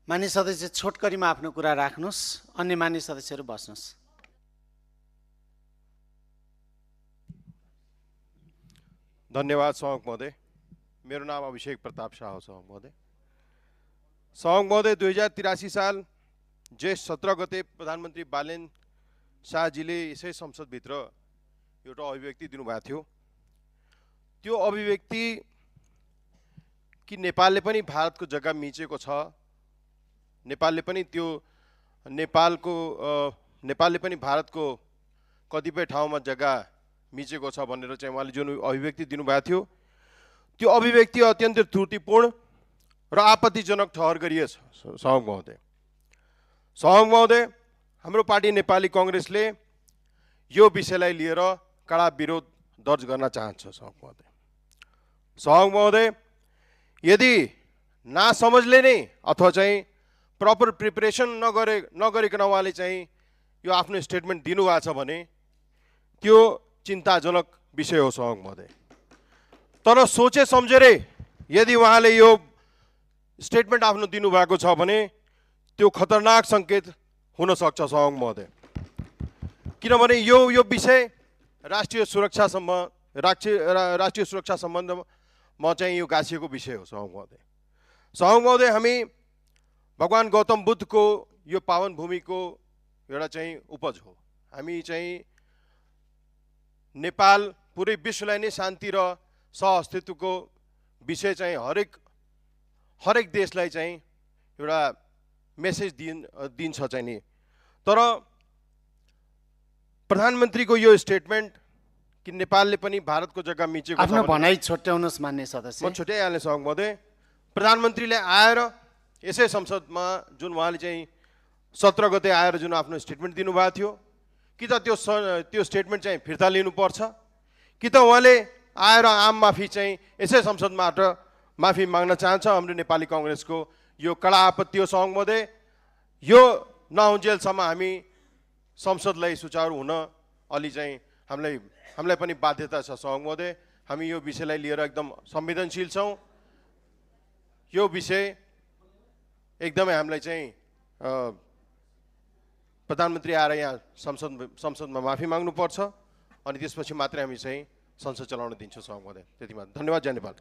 मान्य सदस्य छोटकरीमा आफ्नो कुरा राख्नुहोस्, अन्य मान्य सदस्यहरू बस्नुहोस्। धन्यवाद सभामुख महोदय। मेरो नाम अभिषेक प्रताप शाह हो सभामुख महोदय। सभामुख महोदय 2083 साल जेठ 17 गते प्रधानमन्त्री बालेन शाहजीले यसै संसदभित्र एउटा अभिव्यक्ति दिनुभएको थियो। त्यो अभिव्यक्ति कि नेपालले पनि भारतको जग्गा मिचेको छ, नेपालले पनि भारतको कतिपय ठाउँमा जग्गा मिचेको छ भनेर चाहिँ उहाँले जुन अभिव्यक्ति दिनुभएको थियो, त्यो अभिव्यक्ति अत्यन्तै त्रुटिपूर्ण र आपत्तिजनक ठहर गरिएछ। सभामुख महोदय, हाम्रो पार्टी नेपाली कांग्रेसले यो विषयलाई लिएर कडा विरोध दर्ज गर्न चाहन्छ। सभामुख महोदय, यदि नासमझले नै अथवा चाहिँ प्रपर प्रिपरेसन नगरिकन उहाँले चाहिँ यो आफ्नो स्टेटमेन्ट दिनुभएको छ भने त्यो चिन्ताजनक विषय हो सभामुख महोदय। तर सोचे सम्झेरै यदि उहाँले यो स्टेटमेन्ट आफ्नो दिनुभएको छ भने त्यो खतरनाक सङ्केत हुन सक्छ सभामुख महोदय। किनभने यो विषय राष्ट्रिय सुरक्षा सम्बन्धमा चाहिँ यो गाँसिएको विषय हो सभामुख महोदय। सभामुख महोदय, हामी भगवान गौतम बुद्धको यो पावन भूमिको एउटा चाहिँ उपज हो। हामी चाहिँ नेपाल पुरै विश्वलाई नै शान्ति र सहअस्तित्वको विषय चाहिँ हरेक देशलाई चाहिँ एउटा मेसेज दिन्छ चाहिँ नि। तर प्रधानमन्त्रीको यो स्टेटमेन्ट कि नेपालले पनि भारतको जग्गा मिचेको छ, आफ्नो भनाइ छोट्याउनुहोस् मान्य सदस्य। म छुट्याइहालेँ सभामुख महोदय। प्रधानमन्त्रीले आएर यसै संसदमा जुन उहाँले चाहिँ 17 गते आएर जुन आफ्नो स्टेटमेन्ट दिनुभएको थियो, कि त त्यो स्टेटमेन्ट चाहिँ फिर्ता लिनुपर्छ, कि त उहाँले आएर आम माफी चाहिँ यसै संसदबाट माफी माग्न चाहन्छ। हाम्रो नेपाली कांग्रेसको यो कडा आपत्ति हो सभामुख महोदय। यो नहुन्जेलसम्म हामी संसदलाई सुचारू हुन अलि चाहिँ हामीलाई पनि बाध्यता छ सभामुख महोदय। हामी यो विषयलाई लिएर एकदम संवेदनशील छौँ। यो विषय एकदमै हामीलाई चाहिँ प्रधानमन्त्री आएर यहाँ संसदमा माफी माग्नुपर्छ अनि त्यसपछि मात्रै हामी चाहिँ संसद चलाउन दिन्छौँ सभामुख महोदय। त्यति मात्र। धन्यवाद। जय नेपाल।